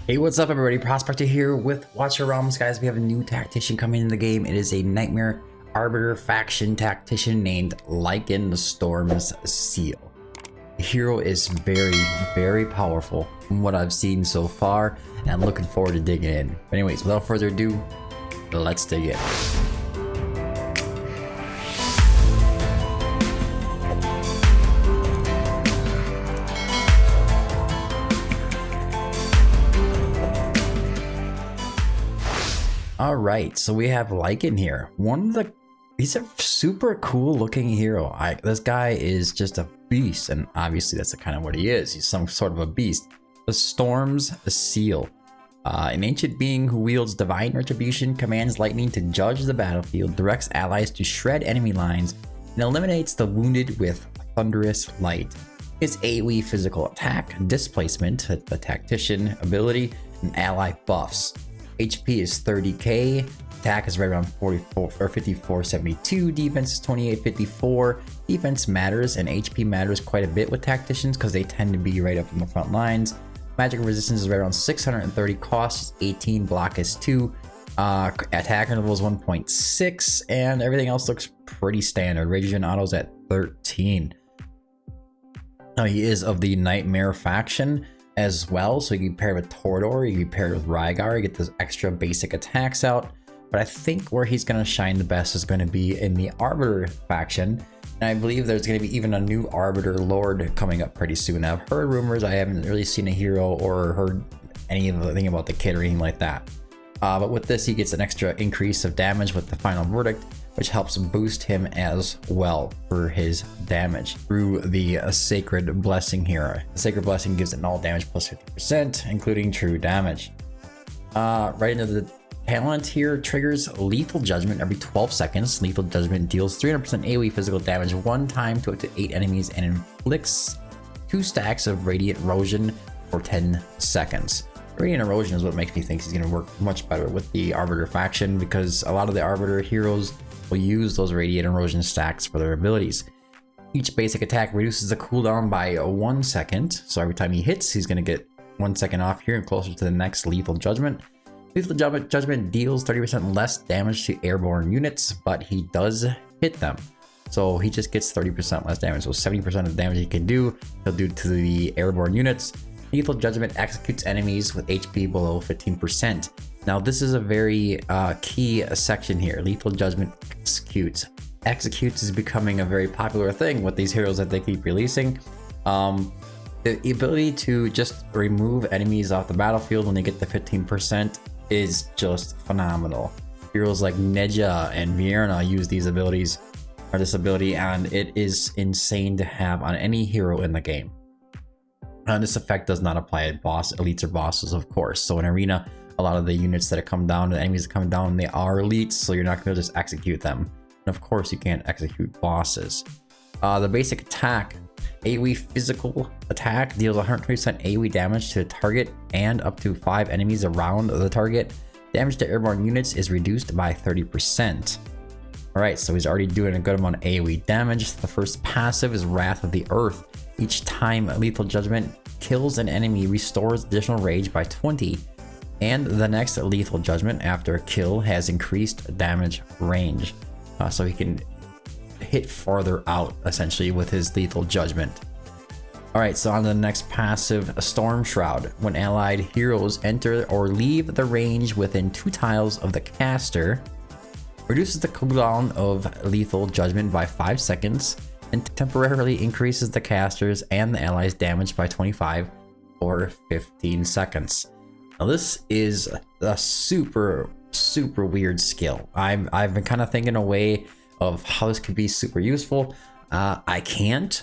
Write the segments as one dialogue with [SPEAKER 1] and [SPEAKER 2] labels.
[SPEAKER 1] Hey, what's up everybody? Prospector here with Watch Your Realms, guys. We have a new tactician coming in the game. It is a Nightmare Arbiter faction tactician named Leikan the Storm's Seal. The hero is very powerful from what I've seen so far, and I'm looking forward to digging in. But anyways, without further ado, let's dig in. All right, so we have Lykan here. He's a super cool looking hero. This guy is just a beast, and obviously that's kind of what he is. He's some sort of a beast. The Storm's Seal. An ancient being who wields divine retribution, commands lightning to judge the battlefield, directs allies to shred enemy lines, and eliminates the wounded with thunderous light. His AoE physical attack, displacement, the tactician ability, and ally buffs. HP is 30k, attack is right around 5472, defense is 2854. Defense matters and HP matters quite a bit with tacticians because they tend to be right up in the front lines. Magic resistance is right around 630, cost is 18, block is 2, attack interval is 1.6, and everything else looks pretty standard. Regen autos at 13. Now he is of the Nightmare faction as well, so you can pair it with Torador, you can pair it with Rygar, you get those extra basic attacks out. But I think where he's going to shine the best is going to be in the Arbiter faction, and I believe there's going to be even a new Arbiter Lord coming up pretty soon. I've heard rumors, I haven't really seen a hero or heard anything about the kit or anything like that. But with this, he gets an extra increase of damage with the Final Verdict, which helps boost him as well for his damage through the Sacred Blessing here. The Sacred Blessing gives it an all damage plus 50%, including true damage. Right into the talent here, triggers Lethal Judgment every 12 seconds. Lethal Judgment deals 300% AoE physical damage one time to up to 8 enemies and inflicts 2 stacks of Radiant Erosion for 10 seconds. Radiant Erosion is what makes me think he's going to work much better with the Arbiter faction, because a lot of the Arbiter heroes will use those Radiant Erosion stacks for their abilities. Each basic attack reduces the cooldown by 1 second, so every time he hits, he's going to get 1 second off here and closer to the next Lethal Judgment. Lethal Judgment deals 30% less damage to airborne units, but he does hit them. So he just gets 30% less damage. So 70% of the damage he can do, he'll do to the airborne units. Lethal Judgment executes enemies with HP below 15%. Now this is a very key section here. Lethal Judgment executes. Executes is becoming a very popular thing with these heroes that they keep releasing. The ability to just remove enemies off the battlefield when they get the 15% is just phenomenal. Heroes like Neja and Vierna use these abilities, or this ability, and it is insane to have on any hero in the game. This effect does not apply to elites or bosses, of course. So in Arena, a lot of the units that come down, the enemies that come down, they are elites, so you're not going to just execute them. And of course, you can't execute bosses. The basic attack, AoE physical attack, deals 120% AoE damage to the target and up to 5 enemies around the target. Damage to airborne units is reduced by 30%. Alright, so he's already doing a good amount of AoE damage. The first passive is Wrath of the Earth. Each time Lethal Judgment kills an enemy, restores additional rage by 20. And the next Lethal Judgment after a kill has increased damage range. So he can hit farther out, essentially, with his Lethal Judgment. Alright, so on to the next passive, Storm Shroud. When allied heroes enter or leave the range within 2 tiles of the caster, reduces the cooldown of Lethal Judgment by 5 seconds, and temporarily increases the caster's and the allies' damage by 25 or 15 seconds. Now this is a super weird skill. I've been kind of thinking a way of how this could be super useful. I can't.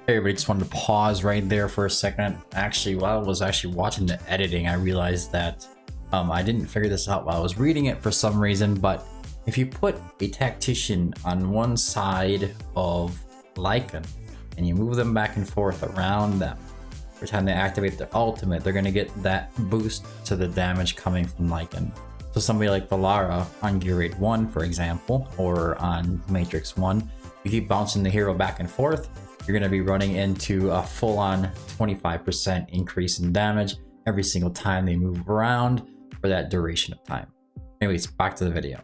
[SPEAKER 1] Everybody, just wanted to pause right there for a second. Actually, while I was watching the editing, I realized that I didn't figure this out while I was reading it for some reason, but if you put a tactician on one side of Lykan and you move them back and forth around them, every time they activate their ultimate, they're going to get that boost to the damage coming from Lykan. So somebody like Valara on Gear Raid 1, for example, or on Matrix 1, you keep bouncing the hero back and forth, you're going to be running into a full-on 25% increase in damage, every single time they move around for that duration of time. Anyways, back to the video.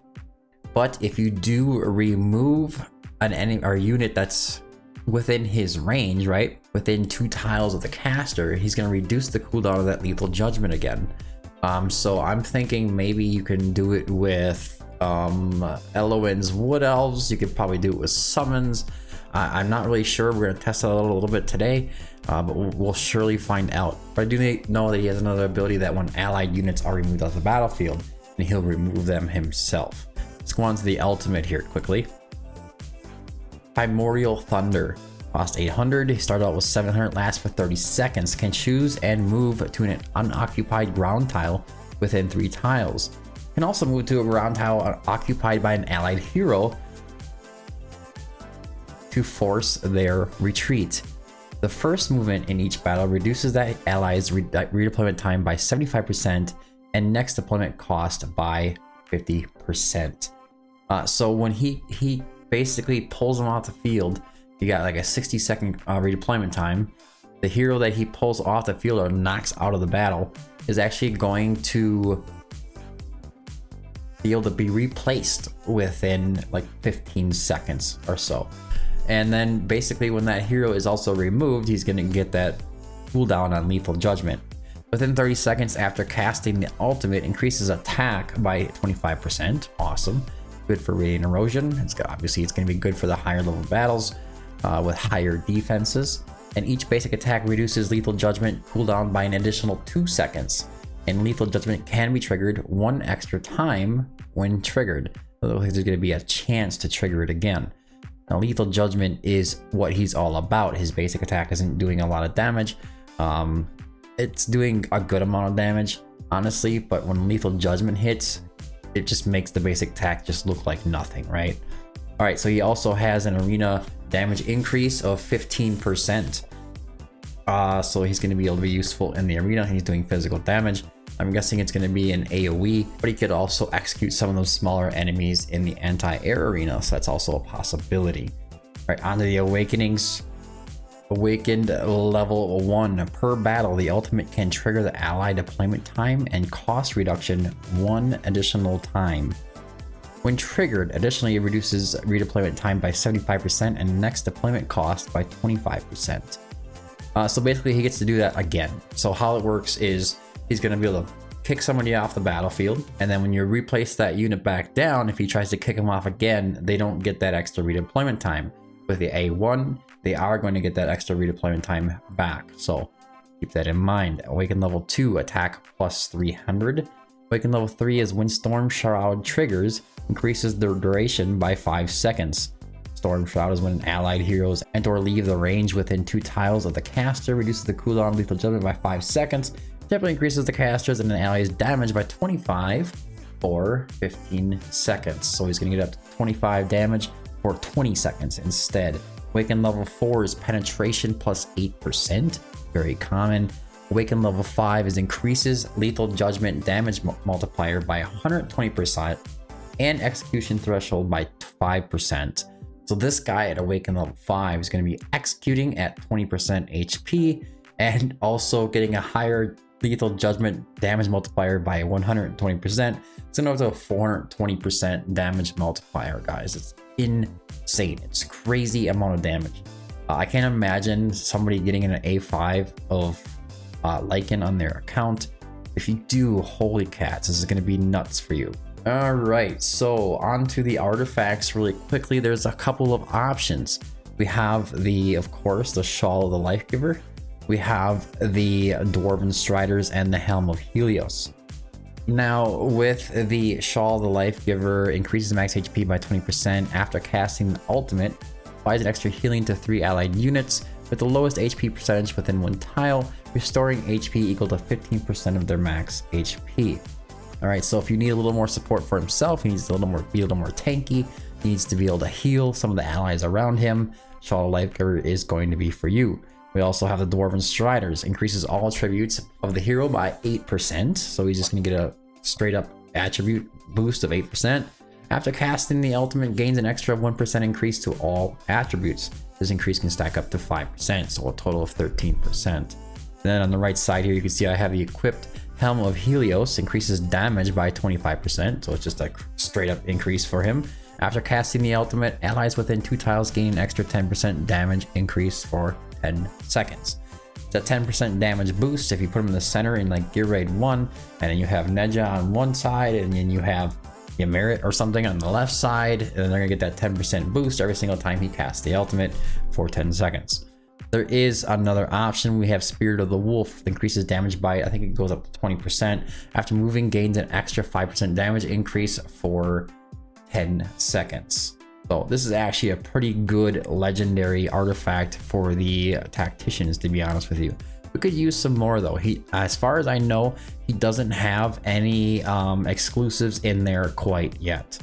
[SPEAKER 1] But if you do remove an enemy or unit that's within his range, right, within 2 tiles of the caster, he's going to reduce the cooldown of that lethal judgment again. So I'm thinking maybe you can do it with Eloin's Wood Elves. You could probably do it with summons. I'm not really sure. We're going to test it out a little bit today, but we'll surely find out. But I do know that he has another ability that when allied units are removed off the battlefield, and he'll remove them himself. Let's go on to the ultimate here quickly. Primordial Thunder. Cost 800, started out with 700, lasts for 30 seconds. Can choose and move to an unoccupied ground tile within 3 tiles. Can also move to a ground tile occupied by an allied hero to force their retreat. The first movement in each battle reduces that ally's redeployment time by 75% and next deployment cost by 50%. So when he basically pulls them off the field, you got like a 60-second redeployment time. The hero that he pulls off the field or knocks out of the battle is actually going to be able to be replaced within like 15 seconds or so. And then basically when that hero is also removed, he's going to get that cooldown on lethal judgment. Within 30 seconds after casting the ultimate, increases attack by 25%. Awesome. Good for radiant erosion. Obviously it's going to be good for the higher level battles with higher defenses. And each basic attack reduces lethal judgment cooldown by an additional 2 seconds. And lethal judgment can be triggered 1 extra time when triggered. Otherwise there's going to be a chance to trigger it again. Now lethal judgment is what he's all about. His basic attack isn't doing a lot of damage. It's doing a good amount of damage, honestly, but when lethal judgment hits, it just makes the basic attack just look like nothing, right? All right, so he also has an arena damage increase of 15%. So he's going to be able to be useful in the arena. He's doing physical damage. I'm guessing it's going to be an AoE, but he could also execute some of those smaller enemies in the anti-air arena, so that's also a possibility. All right, on to the awakenings. Awakened level 1. Per battle, the ultimate can trigger the ally deployment time and cost reduction 1 additional time. When triggered, additionally, it reduces redeployment time by 75% and next deployment cost by 25%. So basically, he gets to do that again. So how it works is he's going to be able to kick somebody off the battlefield, and then when you replace that unit back down, if he tries to kick him off again, they don't get that extra redeployment time. With the A1, they are going to get that extra redeployment time back. So keep that in mind. Awaken level 2, attack plus 300. Awaken level 3 is when Storm Shroud triggers, increases the duration by 5 seconds. Storm Shroud is when allied heroes enter or leave the range within 2 tiles of the caster, reduces the cooldown of lethal judgment by 5 seconds, typically increases the caster's and an ally's damage by 25 for 15 seconds. So he's going to get up to 25 damage for 20 seconds instead. Awaken level 4 is penetration plus 8%, very common. Awaken level 5 is increases lethal judgment damage multiplier by 120% and execution threshold by 5%. So this guy at Awaken level 5 is going to be executing at 20% HP and also getting a higher lethal judgment damage multiplier by 120%. It's going to have a 420% damage multiplier, guys. It's insane. It's crazy amount of damage. I can't imagine somebody getting an A5 of Leikan on their account. If you do, holy cats, this is going to be nuts for you. All right, so on to the artifacts really quickly. There's a couple of options. We have of course, the Shawl of the Life Giver. We have the Dwarven Striders and the Helm of Helios. Now, with the Shawl of the Life Giver, increases max HP by 20% after casting the ultimate, provides an extra healing to 3 allied units with the lowest HP percentage within 1 tile, restoring HP equal to 15% of their max HP. All right, so if you need a little more support for himself, he needs to be a little more tanky, he needs to be able to heal some of the allies around him, Shawl of the Life Giver is going to be for you. We also have the Dwarven Striders, increases all attributes of the hero by 8%, so he's just going to get a straight up attribute boost of 8%. After casting the ultimate, gains an extra 1% increase to all attributes. This increase can stack up to 5%, so a total of 13%. Then on the right side here, you can see I have the equipped Helm of Helios, increases damage by 25%, so it's just a straight up increase for him. After casting the ultimate, allies within 2 tiles gain an extra 10% damage increase for 10 seconds. It's a 10% damage boost if you put him in the center in like Gear Raid 1, and then you have Neja on one side, and then you have Merit or something on the left side, and then they're gonna get that 10% boost every single time he casts the ultimate for 10 seconds. There is another option. We have Spirit of the Wolf, increases damage by, I think it goes up to 20%. After moving, gains an extra 5% damage increase for 10 seconds. So this is actually a pretty good legendary artifact for the Tacticians, to be honest with you. We could use some more though. He, as far as I know, he doesn't have any exclusives in there quite yet.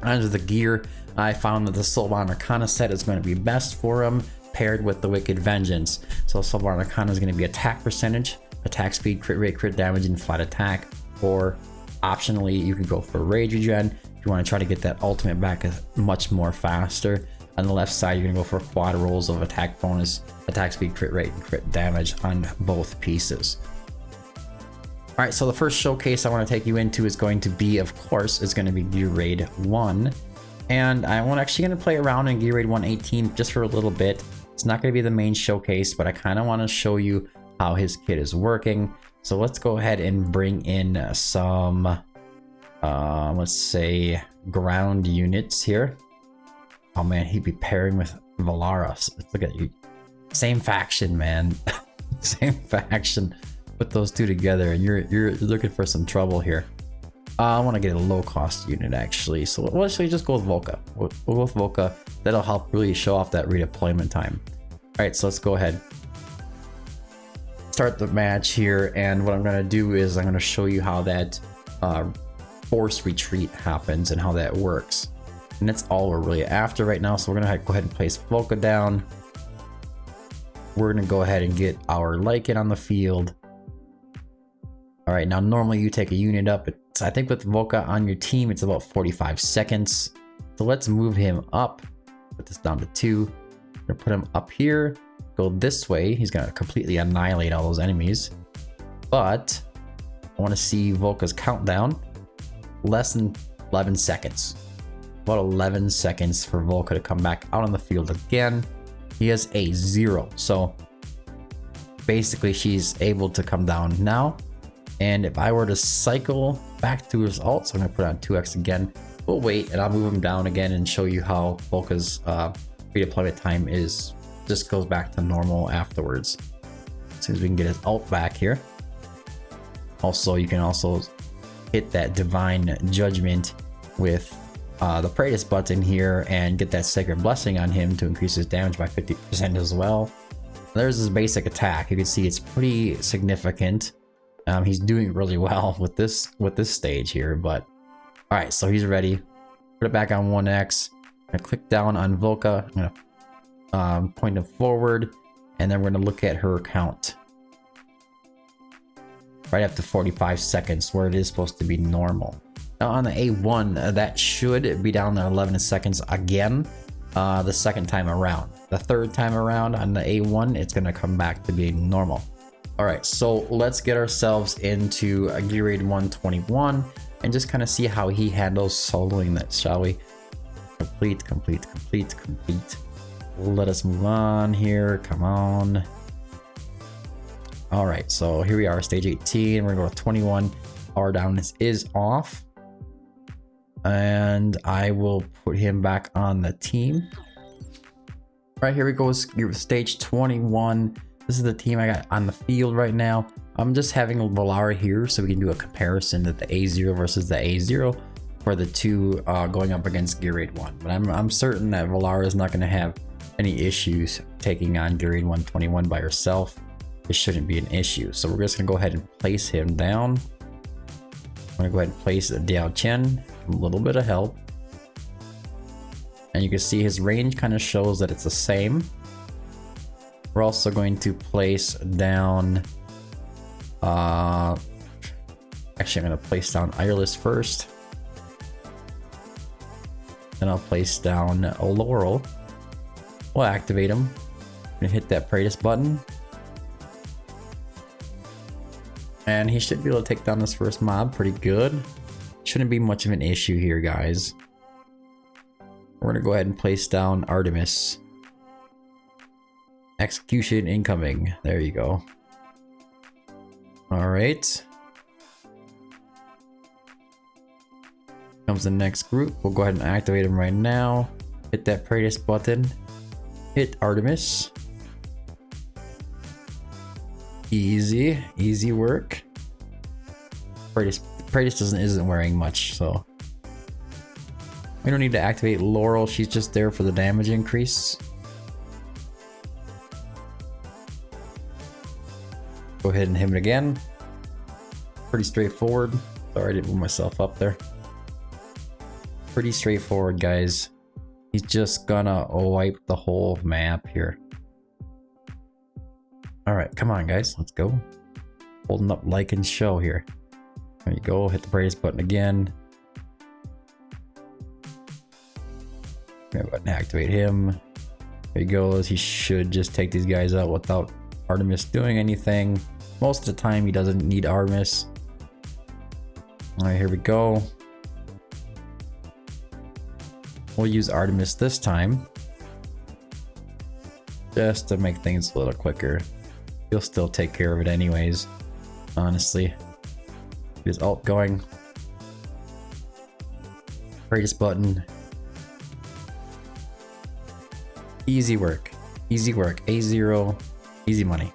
[SPEAKER 1] Under the gear, I found that the Sylvan Arcana set is going to be best for him, paired with the Wicked Vengeance. So Sylvan Arcana is going to be attack percentage, attack speed, crit rate, crit damage, and flat attack. Or optionally, you can go for rage regen if you want to try to get that ultimate back much more faster. On the left side, you're going to go for quad rolls of attack bonus, attack speed, crit rate, and crit damage on both pieces. All right, so the first showcase I want to take you into is going to be, of course, it's going to be Gear Raid 1. And I'm actually going to play around in Gear Raid 118 just for a little bit. It's not going to be the main showcase, but I kind of want to show you how his kit is working. So let's go ahead and bring in some, let's say, ground units here. Oh man, he'd be pairing with Valaris. Look at you. Same faction, man. Same faction. Put those two together and you're looking for some trouble here. I want to get a low cost unit actually. So we'll actually just go with Volca. We'll go with Volca. That'll help really show off that redeployment time. All right, so let's go ahead. Start the match here. And what I'm going to do is I'm going to show you how that force retreat happens and how that works. And that's all we're really after right now. So we're going to go ahead and place Volca down. We're going to go ahead and get our Lykan on the field. All right, now normally you take a unit up. I think with Volca on your team, it's about 45 seconds. So let's move him up. Put this down to 2. I'm gonna put him up here. Go this way. He's gonna completely annihilate all those enemies. But I want to see Volca's countdown. Less than 11 seconds. About 11 seconds for Volca to come back out on the field again. He has a 0. So basically she's able to come down now. And if I were to cycle back to his ult, so I'm going to put on 2x again, we'll wait and I'll move him down again and show you how Volca's redeployment time is, just goes back to normal afterwards. As soon as we can get his ult back here. Also, you can also hit that Divine Judgment with the Praetus button here and get that Sacred Blessing on him to increase his damage by 50% as well. There's his basic attack. You can see it's pretty significant. He's doing really well with this stage here, but all right, so he's ready. Put it back on 1x. I'm gonna click down on Volca. I'm gonna point him forward, and then we're gonna look at her count. Right up to 45 seconds, where it is supposed to be normal. Now on the A1, that should be down to 11 seconds again. The second time around. The third time around on the A1, it's gonna come back to being normal. All right, so let's get ourselves into Gear Raid 121 and just kind of see how he handles soloing that, shall we? Complete. Let us move on here. Come on. All right, so here we are, stage 18. We're gonna go to 21. Power down is off. And I will put him back on the team. All right, here we go, stage 21. This is the team I got on the field right now. I'm just having Valara here so we can do a comparison of the A0 versus the A0 for the two going up against Gear Raid 1. But I'm certain that Valara is not going to have any issues taking on Gear Raid 121 by herself. It shouldn't be an issue. So we're just going to go ahead and place him down. I'm going to go ahead and place Diao Chen. A little bit of help. And you can see his range kind of shows that it's the same. We're also going to place down, actually I'm going to place down Ireless first. Then I'll place down Laurel. We'll activate him. I'm going to hit that Praetus button. And he should be able to take down this first mob pretty good. Shouldn't be much of an issue here, guys. We're gonna go ahead and place down Artemis. Execution incoming. There you go. Alright. Comes the next group. We'll go ahead and activate them right now. Hit that Praetus button. Hit Artemis. Easy. Easy work. Praetus isn't wearing much, so we don't need to activate Laurel. She's just there for the damage increase. Go ahead and hit him again. Pretty straightforward. Sorry, I didn't move myself up there. Pretty straightforward, guys. He's just gonna wipe the whole map here. Alright, come on, guys. Let's go. Holding up Lykan's show here. There you go. Hit the praise button again. Go ahead and activate him. There he goes. He should just take these guys out without Artemis doing anything. Most of the time, he doesn't need Artemis. Alright, here we go. We'll use Artemis this time. Just to make things a little quicker. He'll still take care of it anyways. Honestly. Get his ult going. Praise button. Easy work. Easy work. A0. Easy money.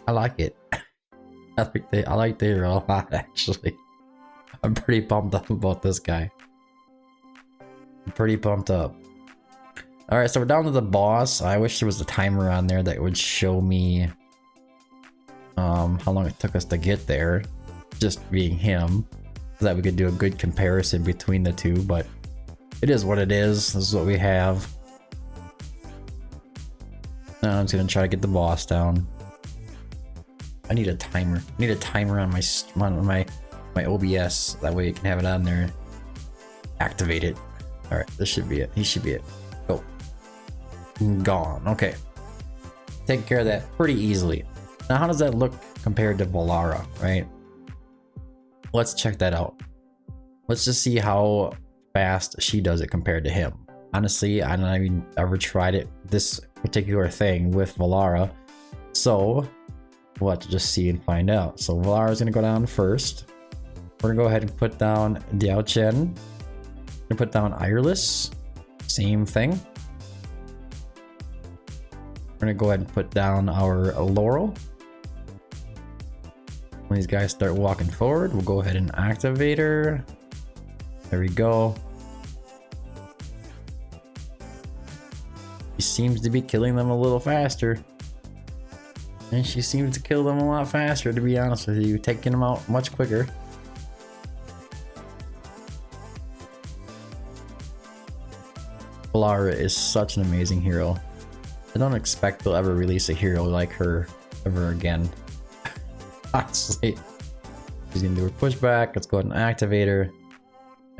[SPEAKER 1] I like it. I like the hero a lot, actually. I'm pretty pumped up about this guy. I'm pretty pumped up. Alright, so we're down to the boss. I wish there was a timer on there that would show me how long it took us to get there. Just being him. So that we could do a good comparison between the two, but it is what it is. This is what we have. Now I'm just gonna try to get the boss down. I need a timer. I need a timer on my OBS. That way you can have it on there. Activate it. Alright, this should be it. He should be it. Go. Gone. Okay. Take care of that pretty easily. Now how does that look compared to Valara, right? Let's check that out. Let's just see how fast she does it compared to him. Honestly, I don't even ever tried it, this particular thing with Valara. So we'll have to just see and find out. So Valara's gonna go down first. We're gonna go ahead and put down Diao Chen. Gonna put down Ireless. Same thing. We're gonna go ahead and put down our Laurel. When these guys start walking forward, we'll go ahead and activate her. There we go. She seems to be killing them a little faster. And she seems to kill them a lot faster, to be honest with you, taking them out much quicker. Aara is such an amazing hero. I don't expect they'll ever release a hero like her ever again. Honestly. She's gonna do her pushback. Let's go ahead and activate her.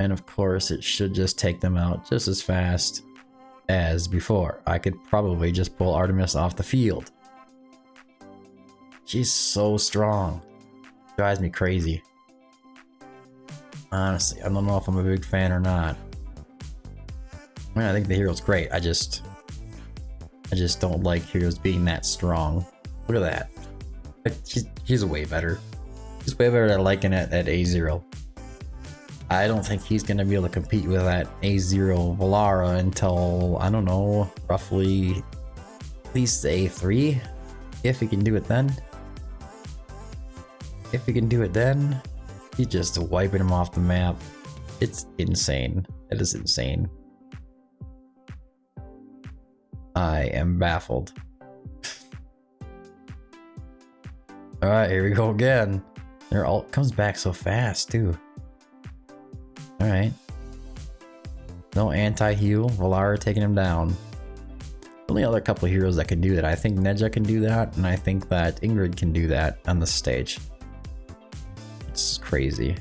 [SPEAKER 1] And of course, it should just take them out just as fast as before. I could probably just pull Artemis off the field. She's so strong. Drives me crazy. Honestly, I don't know if I'm a big fan or not. I mean, I think the hero's great. I just don't like heroes being that strong. Look at that. She's way better. She's way better than Leikan at A0. I don't think he's gonna be able to compete with that A0 Valara until, I don't know, roughly at least A3. If he can do it then. If he can do it then, he's just wiping him off the map. It's insane. It is insane. I am baffled. Alright, here we go again. Their ult comes back so fast, too. Alright. No anti-heal. Valara taking him down. Only other couple of heroes that can do that. I think Neja can do that, and I think that Ingrid can do that on the stage. It's crazy.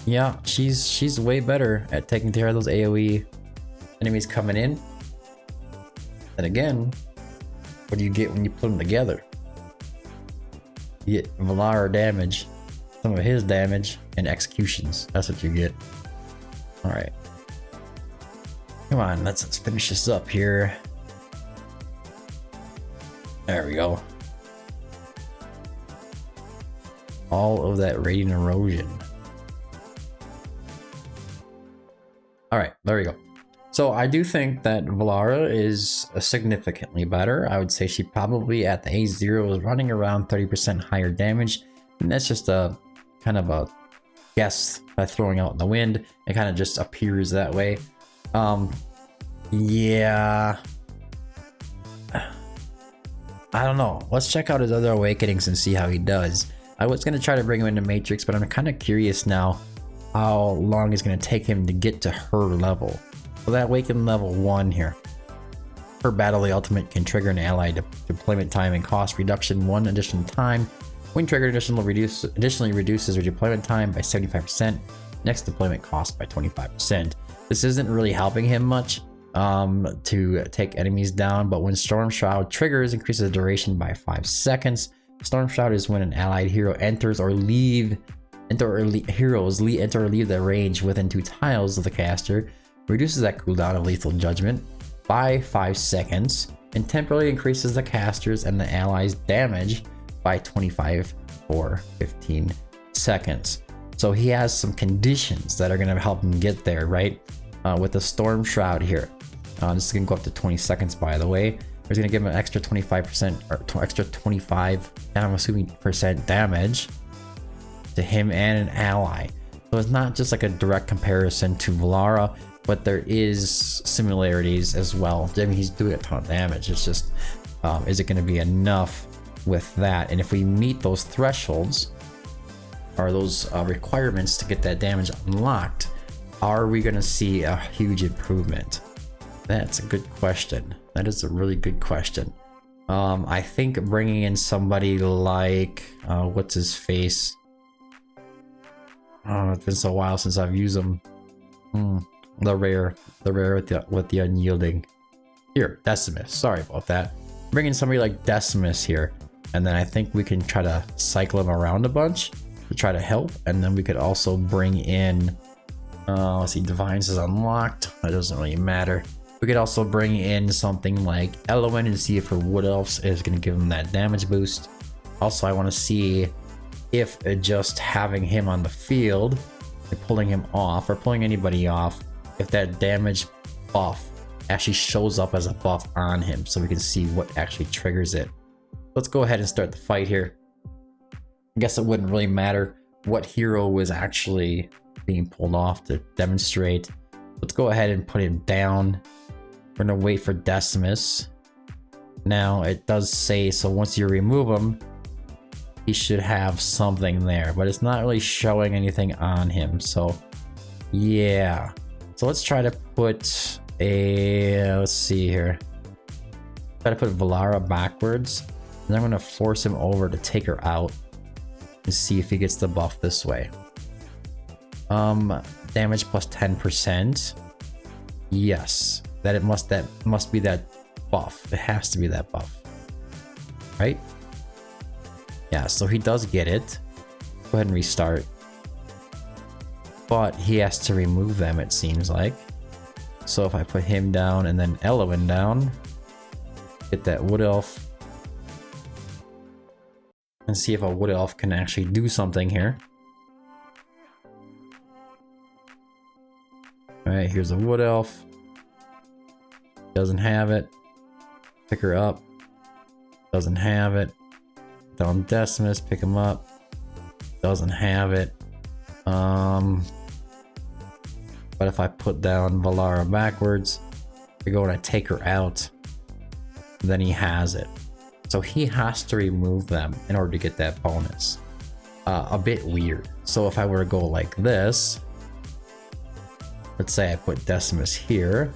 [SPEAKER 1] Yeah, she's way better at taking care of those AoE enemies coming in. And again, what do you get when you put them together? You get Valara damage, some of his damage, and executions. That's what you get. Alright. Come on, let's finish this up here. There we go. All of that radiant erosion. Alright, there we go. So I do think that Valara is significantly better. I would say she probably at the A0 is running around 30% higher damage. And that's just a kind of a guess by throwing out in the wind. It kind of just appears that way. Yeah. I don't know. Let's check out his other awakenings and see how he does. I was going to try to bring him into Matrix, but I'm kind of curious now how long it's going to take him to get to her level. So that awaken level 1 here. Her battle the ultimate can trigger an ally deployment time and cost reduction 1 additional time. When triggered, additionally reduces her deployment time by 75%. Next deployment cost by 25%. This isn't really helping him much to take enemies down, but when Storm Shroud triggers, increases the duration by 5 seconds. Storm Shroud is when an allied hero enters or leave the range within 2 tiles of the caster, reduces that cooldown of lethal judgment by 5 seconds, and temporarily increases the caster's and the allies' damage by 25 or 15 seconds. So he has some conditions that are going to help him get there, right? With the Storm Shroud here. This is going to go up to 20 seconds, by the way. It's going to give him an extra 25% or extra 25, I'm assuming, percent damage to him and an ally. So it's not just like a direct comparison to Valara, but there is similarities as well. I mean, he's doing a ton of damage. It's just, is it going to be enough with that? And if we meet those thresholds or those requirements to get that damage unlocked, are we going to see a huge improvement? That's a good question. That is a really good question. I think bringing in somebody like, what's his face? Oh, it's been so while since I've used them. The rare with the unyielding. Here, Decimus. Sorry about that. Bringing somebody like Decimus here, and then I think we can try to cycle him around a bunch to try to help. And then we could also bring in, let's see, Divines is unlocked. That doesn't really matter. We could also bring in something like Elowen and see if her Wood Elves is going to give him that damage boost. Also, I want to see if just having him on the field and pulling him off or pulling anybody off, if that damage buff actually shows up as a buff on him, so we can see what actually triggers it. Let's go ahead and start the fight here. I guess it wouldn't really matter what hero was actually being pulled off to demonstrate. Let's go ahead and put him down. We're gonna wait for Decimus. Now it does say, so once you remove him, he should have something there, but it's not really showing anything on him. So yeah, so let's try to put a, let's see here. Try to put Valara backwards, and I'm gonna force him over to take her out and see if he gets the buff this way. Damage plus 10%. Yes, that must be that buff. It has to be that buff, right? Yeah, so he does get it. Go ahead and restart. But he has to remove them, it seems like. So if I put him down and then Elowen down, get that Wood Elf, and see if a Wood Elf can actually do something here. Alright, here's a Wood Elf. Doesn't have it. Pick her up. Doesn't have it. Down Decimus, pick him up. Doesn't have it. But if I put down Valara backwards, I go and I take her out, then he has it. So he has to remove them in order to get that bonus. A bit weird. So if I were to go like this, let's say I put Decimus here.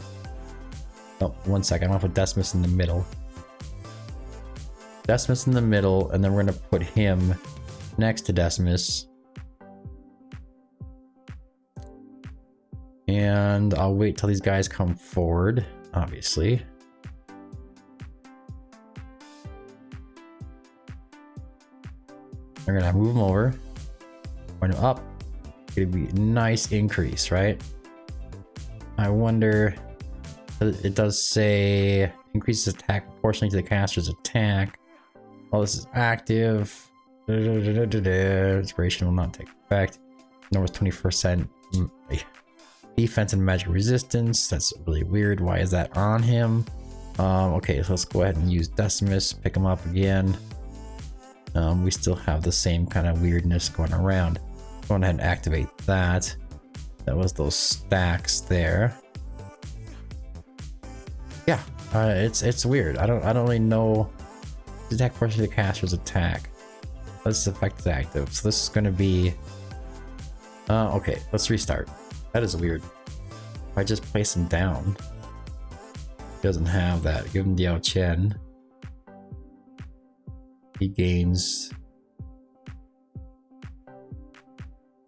[SPEAKER 1] Oh, 1 second, I'm gonna put Decimus in the middle. Decimus in the middle, and then we're gonna put him next to Decimus. And I'll wait till these guys come forward, obviously. We're gonna move them over. Point them up. It's gonna be a nice increase, right? I wonder, it does say increases attack proportionally to the caster's attack. Well, this is active. Inspiration will not take effect. North 20% defense and magic resistance. That's really weird. Why is that on him? Okay, so let's go ahead and use Decimus. Pick him up again. We still have the same kind of weirdness going around. Go ahead and activate that. That was those stacks there. Yeah, it's weird. I don't really know. Attack portion of the caster's attack. This effect is active. So this is going to be. Okay, let's restart. That is weird. If I just place him down, he doesn't have that. Give him Diao Chen. He gains.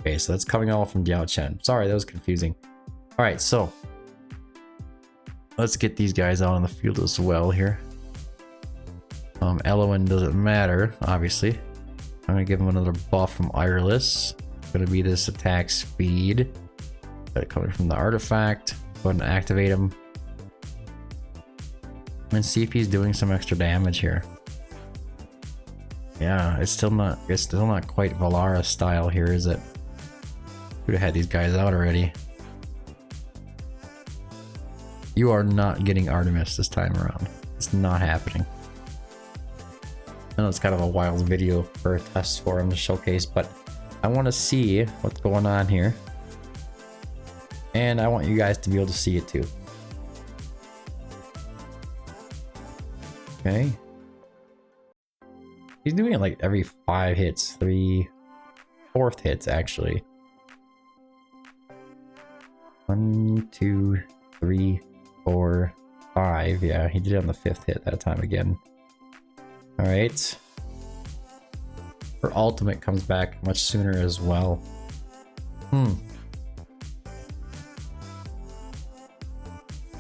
[SPEAKER 1] Okay, so that's coming all from Diao Chen. Sorry, that was confusing. All right, so let's get these guys out on the field as well here. Eloin doesn't matter, obviously. I'm gonna give him another buff from Ireless. It's gonna be this attack speed. Coming from the artifact. Go ahead and activate him. And see if he's doing some extra damage here. Yeah, it's still not quite Valara style here, is it? Could have had these guys out already. You are not getting Artemis this time around. It's not happening. I know it's kind of a wild video for a test for him to showcase, but I want to see what's going on here. And I want you guys to be able to see it too. Okay. He's doing it like every 5 hits, 4th hits actually. 1, 2, 3, 4, 5. Yeah, he did it on the 5th hit that time again. All right. Her ultimate comes back much sooner as well.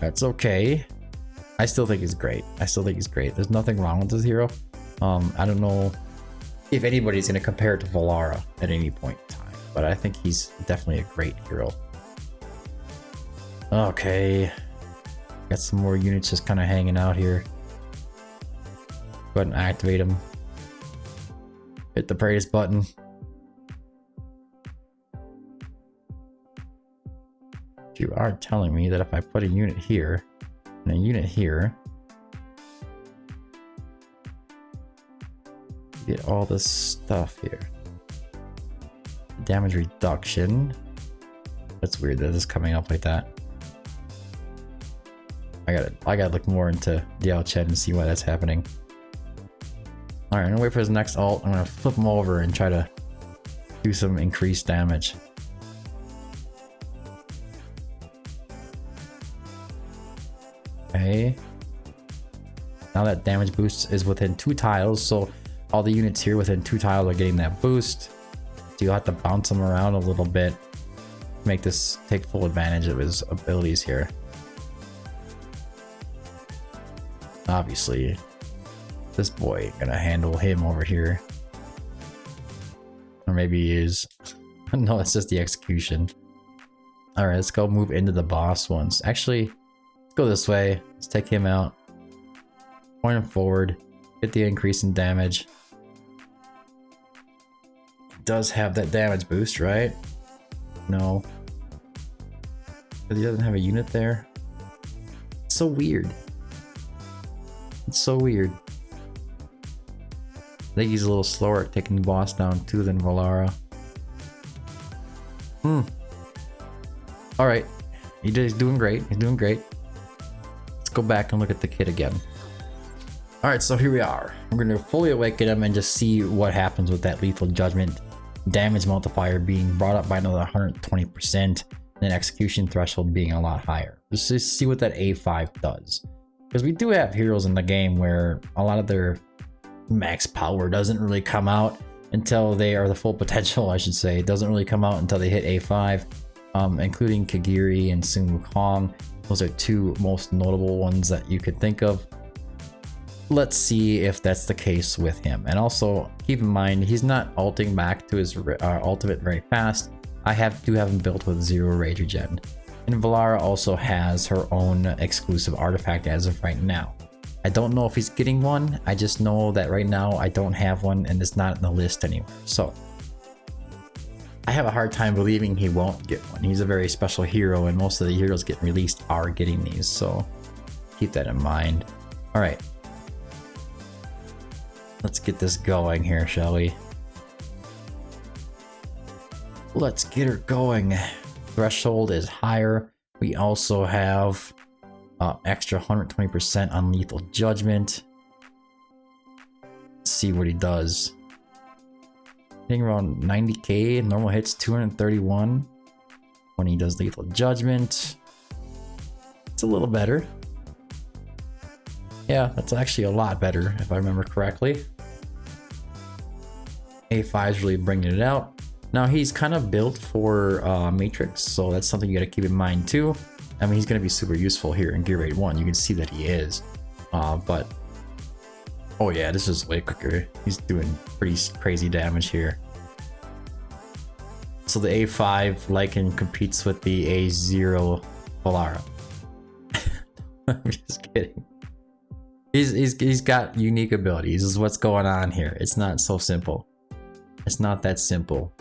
[SPEAKER 1] That's okay. I still think he's great. There's nothing wrong with this hero. I don't know if anybody's going to compare it to Valara at any point in time, but I think he's definitely a great hero. Okay. Got some more units just kind of hanging out here. Go ahead and activate them. Hit the praise button. You are telling me that if I put a unit here and a unit here, you get all this stuff here. Damage reduction. That's weird that this is coming up like that. I gotta look more into Diao Chen and see why that's happening. Alright, I'm gonna wait for his next ult. I'm gonna flip him over and try to do some increased damage. Okay. Now that damage boost is within 2 tiles, so all the units here within 2 tiles are getting that boost. So you'll have to bounce them around a little bit to make this take full advantage of his abilities here. Obviously, this boy ain't gonna handle him over here. Or maybe he is. No, that's just the execution. Alright, let's go move into the boss ones. Actually, let's go this way. Let's take him out. Point him forward. Get the increase in damage. It does have that damage boost, right? No. But he doesn't have a unit there. It's so weird. It's so weird. I think he's a little slower at taking the boss down too than Valara. Alright. He's doing great. He's doing great. Let's go back and look at the kit again. Alright, so here we are. We're going to fully awaken him and just see what happens with that lethal judgment. Damage multiplier being brought up by another 120%. And then execution threshold being a lot higher. Let's just see what that A5 does. Because we do have heroes in the game where a lot of their max power doesn't really come out until they are the full potential, I should say. It doesn't really come out until they hit A5. including Kagiri and Sun Wukong. Those are two most notable ones that you could think of. Let's see if that's the case with him. And also keep in mind, he's not ulting back to his ultimate very fast. I do have him built with 0 rage regen. And Valara also has her own exclusive artifact as of right now. I don't know if he's getting one. I just know that right now I don't have one and it's not in the list anywhere. So I have a hard time believing he won't get one. He's a very special hero and most of the heroes getting released are getting these. So keep that in mind. All right. Let's get this going here, shall we? Let's get her going. Threshold is higher. We also have extra 120% on lethal judgment. Let's see what he does. Hitting around 90k, normal hits 231 when he does lethal judgment. It's a little better. Yeah, that's actually a lot better if I remember correctly. A5 is really bringing it out. Now he's kind of built for Matrix, so that's something you got to keep in mind too. I mean, he's going to be super useful here in Gear Raid 1. You can see that he is. But, oh yeah, this is way quicker. He's doing pretty crazy damage here. So the A5 Lykan competes with the A0 Valara. I'm just kidding. He's got unique abilities. This is what's going on here. It's not so simple. It's not that simple.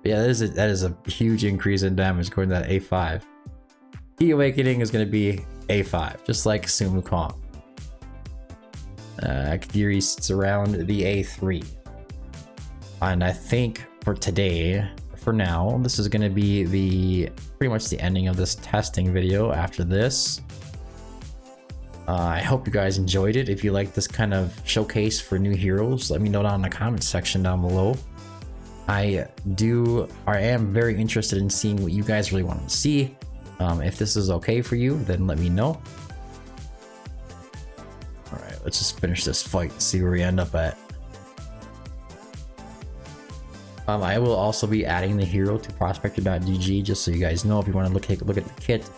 [SPEAKER 1] But yeah, that is a huge increase in damage according to that A5. Key Awakening is going to be A5, just like Sun Wukong. Kagiri sits around the A3. And I think for today, for now, this is going to be pretty much the ending of this testing video after this. I hope you guys enjoyed it. If you like this kind of showcase for new heroes, let me know down in the comments section down below. I am very interested in seeing what you guys really want to see. If this is okay for you, then let me know. All right, let's just finish this fight and see where we end up at. I will also be adding the hero to prospector.gg just so you guys know if you want to take a look at the kit.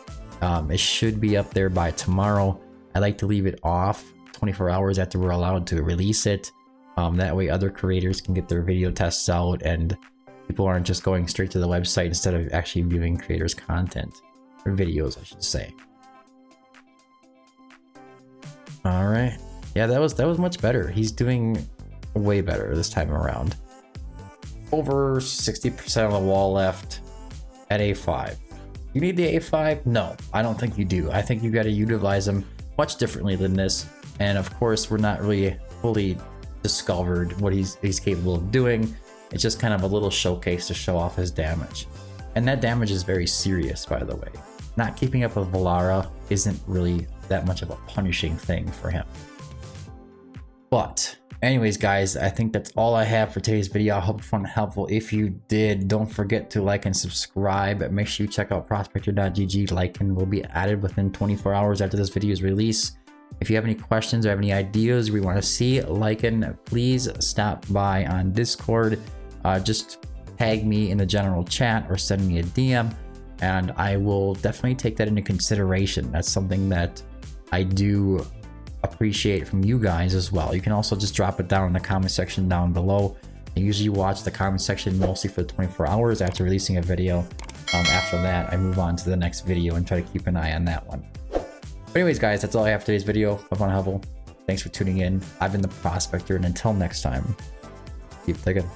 [SPEAKER 1] It should be up there by tomorrow. I like to leave it off 24 hours after we're allowed to release it. That way other creators can get their video tests out and people aren't just going straight to the website instead of actually viewing creators' content. Or videos, I should say. All right. Yeah, that was much better. He's doing way better this time around. Over 60% of the wall left at A5. You need the A5? No, I don't think you do. I think you got to utilize them much differently than this. And of course, we're not really fully discovered what he's capable of doing. It's just kind of a little showcase to show off his damage. And that damage is very serious, by the way. Not keeping up with Valara isn't really that much of a punishing thing for him. But anyways, guys, I think that's all I have for today's video. I hope you found it helpful. If you did, don't forget to like and subscribe. Make sure you check out prospector.gg. Leikan will be added within 24 hours after this video's release. If you have any questions or have any ideas we want to see Leikan, please stop by on Discord. Just tag me in the general chat or send me a DM. And I will definitely take that into consideration. That's something that I do appreciate from you guys as well. You can also just drop it down in the comment section down below. I usually watch the comment section mostly for 24 hours after releasing a video. After that, I move on to the next video and try to keep an eye on that one. But anyways, guys, that's all I have for today's video. Hope you found it helpful. Thanks for tuning in. I've been the Prospector, and until next time, keep digging.